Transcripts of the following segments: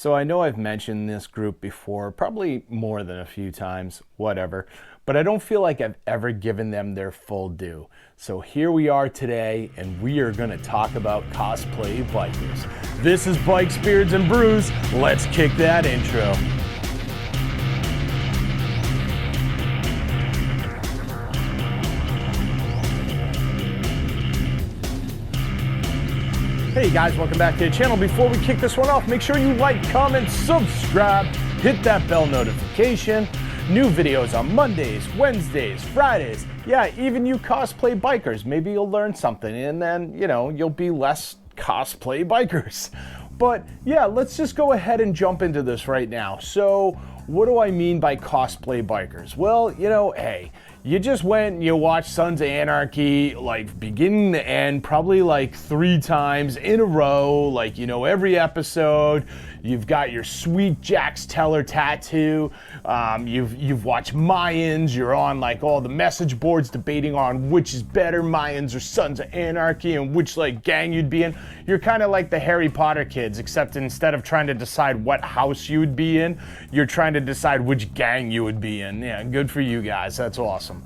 So I know I've mentioned this group before, probably more than a few times, whatever, but I don't feel like I've ever given them their full due. So here we are today, and we are going to talk about Cos Play Bikers. This is Bikes, Beards, and Brews. Let's kick that intro. Hey guys, welcome back to the channel. Before we kick this one off, make sure you like, comment, subscribe, hit that bell notification. New videos on Mondays, Wednesdays, Fridays. Yeah, even you cosplay bikers, maybe you'll learn something and then, you'll be less cosplay bikers. But yeah, let's just go ahead and jump into this right now. So what do I mean by cosplay bikers? Well, hey, you just went and you watched Sons of Anarchy, like beginning to end, probably like 3 times in a row, every episode. You've got your sweet Jax Teller tattoo. You've watched Mayans. You're on like all the message boards debating on which is better, Mayans or Sons of Anarchy, and which gang you'd be in. You're kind of like the Harry Potter kids, except instead of trying to decide what house you would be in, you're trying to decide which gang you would be in. Yeah, good for you guys. That's awesome.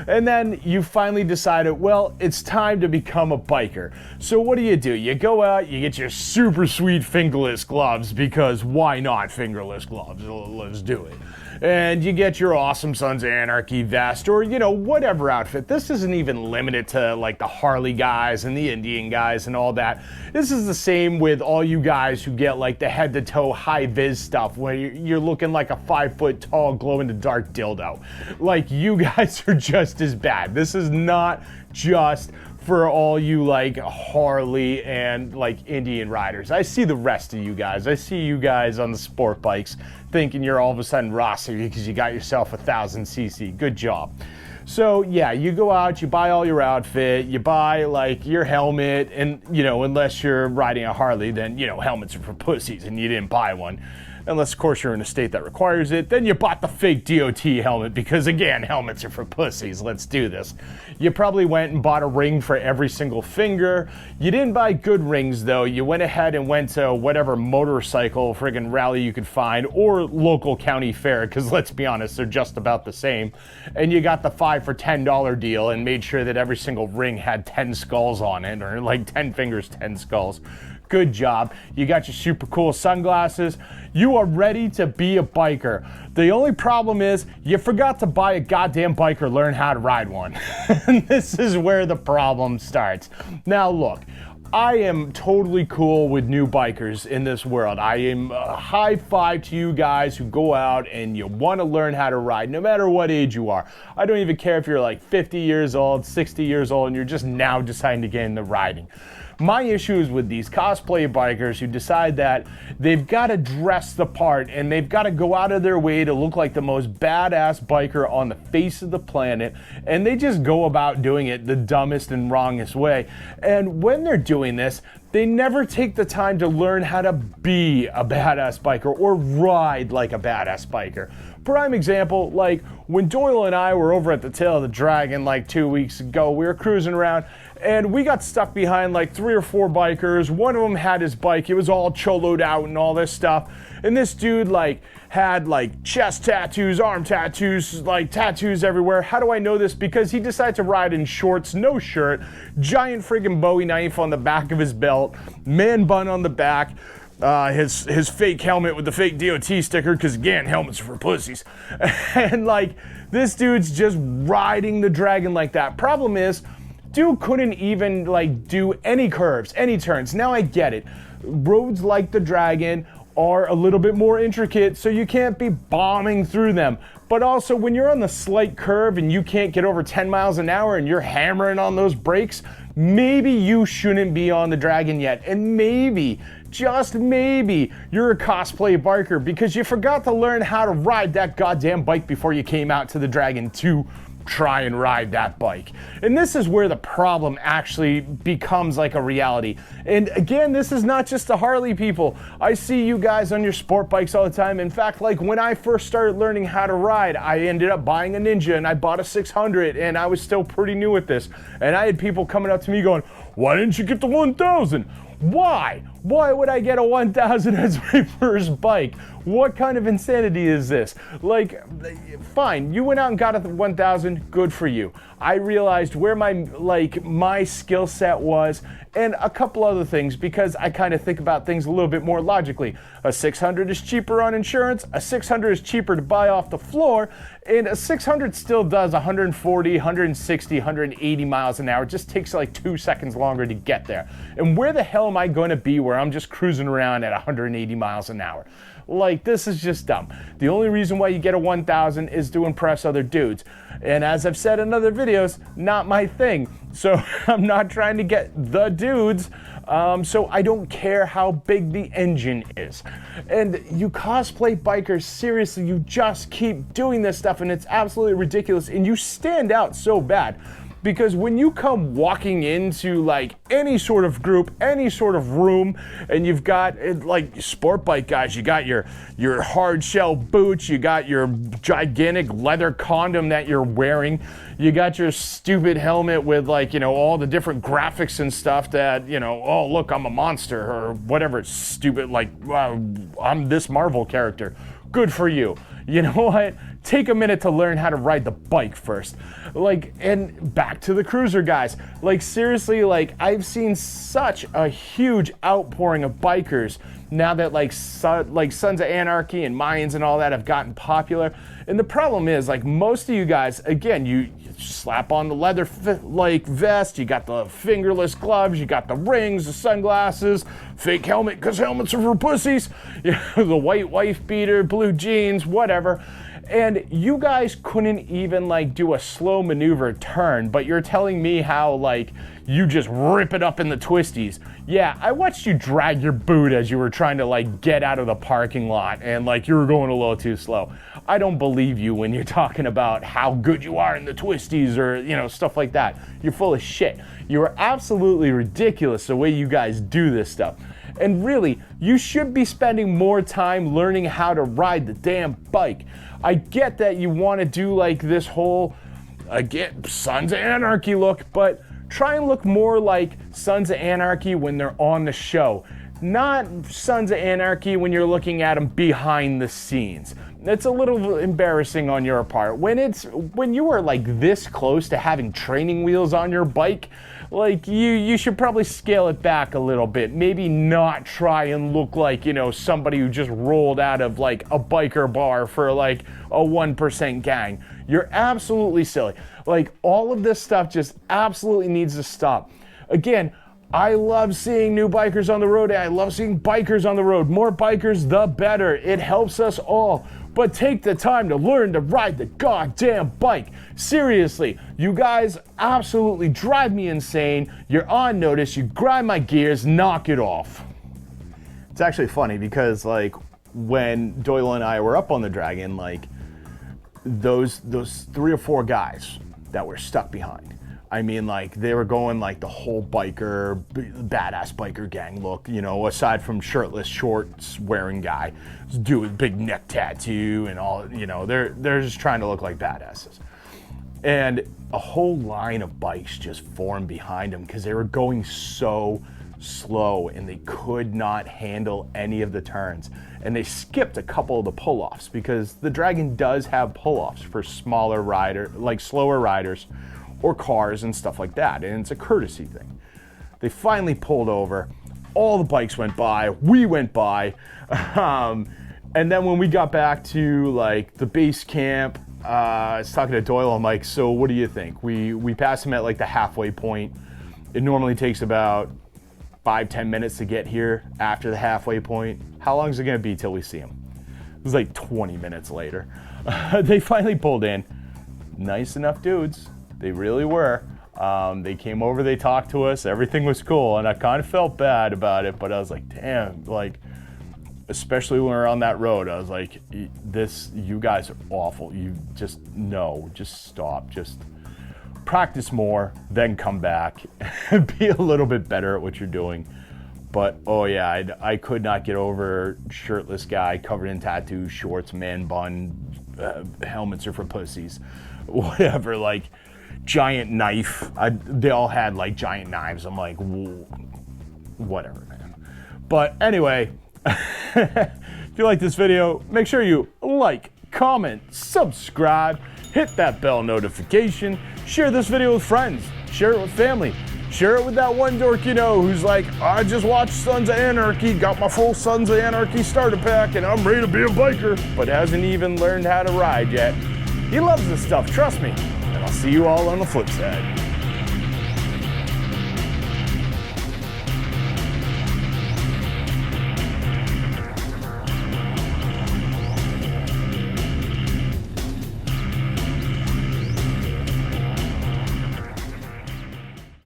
And then you finally decided, well, it's time to become a biker. So what do? You go out, you get your super sweet fingerless gloves, because why not fingerless gloves? Let's do it. And you get your awesome Sons of Anarchy vest, or whatever outfit. This isn't even limited to like the Harley guys and the Indian guys and all that. This is the same with all you guys who get like the head to toe high vis stuff where you're looking like a 5 foot tall glow in the dark dildo. Like, you guys are just as bad. This is not just for all you like Harley and like Indian riders. I see the rest of you guys. I see you guys on the sport bikes thinking you're all of a sudden Rossi because you got yourself 1000cc. Good job. So yeah, you go out, you buy all your outfit, you buy like your helmet, and unless you're riding a Harley, then helmets are for pussies and you didn't buy one. Unless, of course, you're in a state that requires it. Then you bought the fake DOT helmet because, again, helmets are for pussies. Let's do this. You probably went and bought a ring for every single finger. You didn't buy good rings, though. You went ahead and went to whatever motorcycle friggin' rally you could find, or local county fair, because let's be honest, they're just about the same. And you got the 5 for $10 deal and made sure that every single ring had 10 skulls on it, or like 10 fingers, 10 skulls. Good job. You got your super cool sunglasses. You are ready to be a biker. The only problem is you forgot to buy a goddamn bike or learn how to ride one. And this is where the problem starts. Now look, I am totally cool with new bikers in this world. I am high five to you guys who go out and you want to learn how to ride, no matter what age you are. I don't even care if you're like 50 years old, 60 years old, and you're just now deciding to get into riding. My issue is with these cosplay bikers who decide that they've got to dress the part and they've got to go out of their way to look like the most badass biker on the face of the planet, and they just go about doing it the dumbest and wrongest way. And when they're doing this, they never take the time to learn how to be a badass biker or ride like a badass biker. Prime example, like when Doyle and I were over at the Tail of the Dragon like 2 weeks ago, we were cruising around and we got stuck behind like 3 or 4 bikers. One of them had his bike, it was all choloed out and all this stuff. And this dude had chest tattoos, arm tattoos, tattoos everywhere. How do I know this? Because he decided to ride in shorts, no shirt, giant friggin' Bowie knife on the back of his belt, man bun on the back, his fake helmet with the fake DOT sticker, because again, helmets are for pussies. And this dude's just riding the dragon like that. Problem is, dude couldn't even do any curves, any turns. Now I get it. Roads like the Dragon are a little bit more intricate, so you can't be bombing through them. But also, when you're on the slight curve and you can't get over 10 miles an hour and you're hammering on those brakes, maybe you shouldn't be on the Dragon yet. And maybe, just maybe, you're a cosplay biker because you forgot to learn how to ride that goddamn bike before you came out to the Dragon to try and ride that bike. And this is where the problem actually becomes like a reality. And again, this is not just the Harley people. I see you guys on your sport bikes all the time. In fact, when I first started learning how to ride, I ended up buying a Ninja and I bought a 600 and I was still pretty new at this. And I had people coming up to me going, "Why didn't you get the 1000? Why? Why would I get a 1000 as my first bike? What kind of insanity is this? Like, fine, you went out and got a 1000, good for you. I realized where my skill set was, and a couple other things, because I kind of think about things a little bit more logically. A 600 is cheaper on insurance, a 600 is cheaper to buy off the floor, and a 600 still does 140, 160, 180 miles an hour. It just takes like 2 seconds longer to get there. And where the hell am I going to be where I'm just cruising around at 180 miles an hour? Like, this is just dumb. The only reason why you get a 1000 is to impress other dudes. And as I've said in other videos, not my thing. So I'm not trying to get the dudes. So I don't care how big the engine is. And you cosplay bikers, seriously, you just keep doing this stuff and it's absolutely ridiculous. And you stand out so bad. Because when you come walking into like any sort of group, any sort of room, and you've got like sport bike guys, you got your hard shell boots, you got your gigantic leather condom that you're wearing, you got your stupid helmet with like, you know, all the different graphics and stuff that, you know, oh look, I'm a monster or whatever stupid, like I'm this Marvel character. Good for you. You know what? Take a minute to learn how to ride the bike first. Like, and back to the cruiser guys. Like, seriously, like, I've seen such a huge outpouring of bikers now that like Sons of Anarchy and Mayans and all that have gotten popular. And the problem is, like, most of you guys, again, you slap on the leather vest, you got the fingerless gloves, you got the rings, the sunglasses, fake helmet because helmets are for pussies, you know, the white wife beater, blue jeans, whatever. And you guys couldn't even like do a slow maneuver turn, but you're telling me how like you just rip it up in the twisties. Yeah, I watched you drag your boot as you were trying to like get out of the parking lot and like you were going a little too slow. I don't believe you when you're talking about how good you are in the twisties or, you know, stuff like that. You're full of shit. You're absolutely ridiculous the way you guys do this stuff. And really, you should be spending more time learning how to ride the damn bike. I get that you want to do like this whole, again, Sons of Anarchy look, but try and look more like Sons of Anarchy when they're on the show. Not Sons of Anarchy when you're looking at them behind the scenes. It's a little embarrassing on your part. When you are like this close to having training wheels on your bike, like you should probably scale it back a little bit. Maybe not try and look like, you know, somebody who just rolled out of like a biker bar for like a 1% gang. You're absolutely silly. Like, all of this stuff just absolutely needs to stop. Again, I love seeing new bikers on the road. I love seeing bikers on the road. More bikers, the better. It helps us all. But take the time to learn to ride the goddamn bike. Seriously, you guys absolutely drive me insane. You're on notice. You grind my gears. Knock it off. It's actually funny because, like, when Doyle and I were up on the Dragon, like, those 3 or 4 guys that were stuck behind. I mean, like, they were going like the whole biker, badass biker gang look, you know, aside from shirtless, shorts wearing guy, dude with big neck tattoo and all, you know, they're just trying to look like badasses. And a whole line of bikes just formed behind them because they were going so slow and they could not handle any of the turns. And they skipped a couple of the pull-offs because the Dragon does have pull-offs for slower riders or cars and stuff like that, and it's a courtesy thing. They finally pulled over, all the bikes went by, we went by, and then when we got back to like the base camp, I was talking to Doyle, I'm like, so what do you think? We passed him at like the halfway point. It normally takes about 5-10 minutes to get here after the halfway point. How long is it gonna be till we see him? It was like 20 minutes later. They finally pulled in. Nice enough dudes. They really were. They came over, they talked to us, everything was cool, and I kind of felt bad about it, but I was like, damn, like, especially when we were on that road, I was like, you guys are awful. You just stop, just practice more, then come back, and be a little bit better at what you're doing. But, oh yeah, I could not get over shirtless guy covered in tattoos, shorts, man bun, helmets are for pussies, whatever, like, giant knife. They all had like giant knives. I'm like, whatever, man. But anyway, if you like this video, make sure you like, comment, subscribe, hit that bell notification, share this video with friends, share it with family, share it with that one dork you know who's like, I just watched Sons of Anarchy, got my full Sons of Anarchy starter pack, and I'm ready to be a biker, but hasn't even learned how to ride yet. He loves this stuff, trust me. And I'll see you all on the flip side.